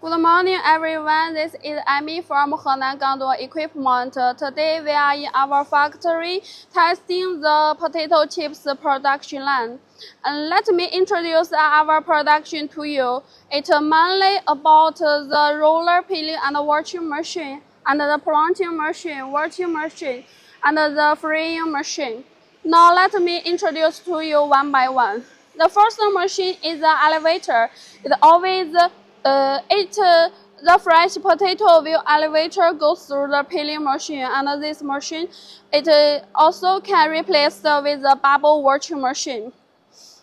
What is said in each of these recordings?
Good morning, everyone. This is Amy from Henan Gondor Equipment. Today we are in our factory testing the potato chips production line. And let me introduce our production to you. It's mainly about the roller peeling and washing machine, and the planting machine, washing machine, and the freeing machine. Now let me introduce to you one by one. The first machine is the elevator. It always the fresh potato will elevator goes through the peeling machine, and this machine also can replace with the bubble washing machine.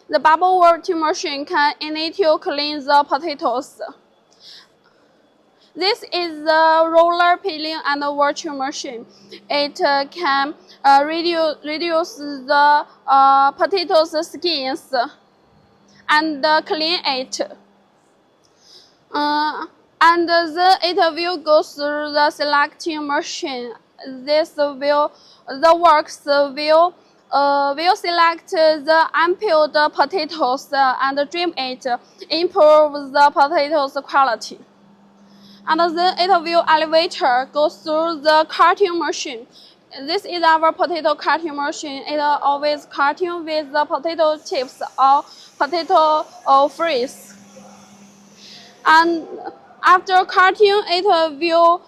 The bubble washing machine can initially clean the potatoes. This is the roller peeling and washing machine. It can reduce the potatoes skins and clean it. And then it will go through the selecting machine. The works will select the unpeeled potatoes and trim it, improve the potatoes quality. And then it will elevator go through the cutting machine. This is our potato cutting machine. It always cutting with the potato chips or potato fries. And after cutting, it will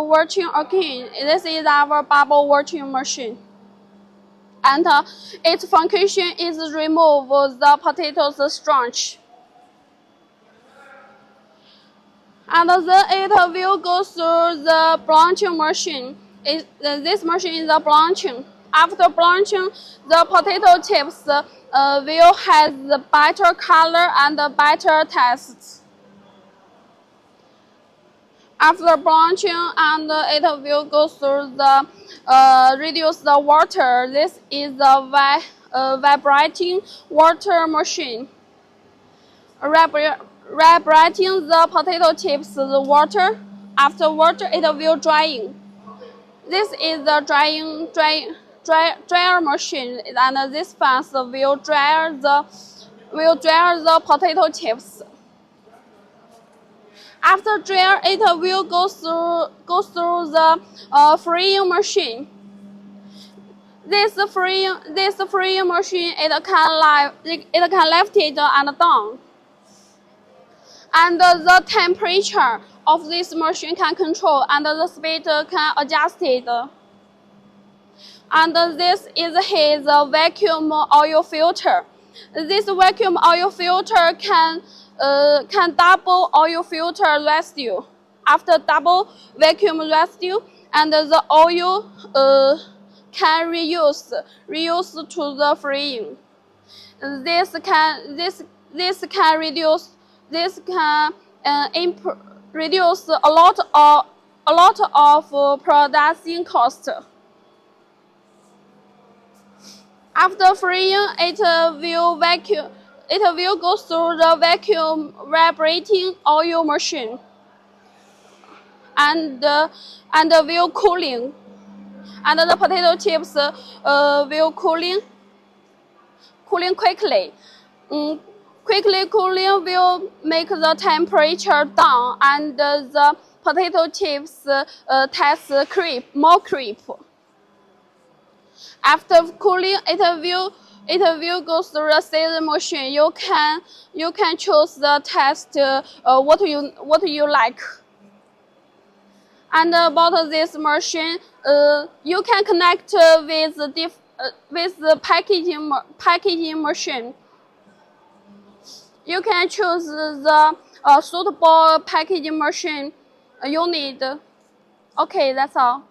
washing again. This is our bubble washing machine. And its function is remove the potatoes starch. And then it will go through the blanching machine. This machine is the blanching. After blanching, the potato chips will have the better color and better taste. After blanching, and it will go through the reduce the water. This is the vibrating water machine. Vibrating the potato chips the water. After water, it will drying. This is the dryer machine, and this fans will dry the potato chips. After dryer, it will go through the freeing machine. This freeing machine it can lift it and down, and the temperature of this machine can control, and the speed can adjust it. And this is his vacuum oil filter. This vacuum oil filter can double oil filter residue. After double vacuum residue, and the oil can reuse to the freeing. This can reduce a lot of production cost. After freeing, it will go through the vacuum vibrating oil machine, and will cooling, and the potato chips will cooling quickly. Quickly cooling will make the temperature down, and the potato chips taste more crisp. After cooling, it will go through the season machine. You can choose the taste what you like. And about this machine, you can connect with the packaging machine. You can choose the suitable packaging machine you need. Okay, that's all.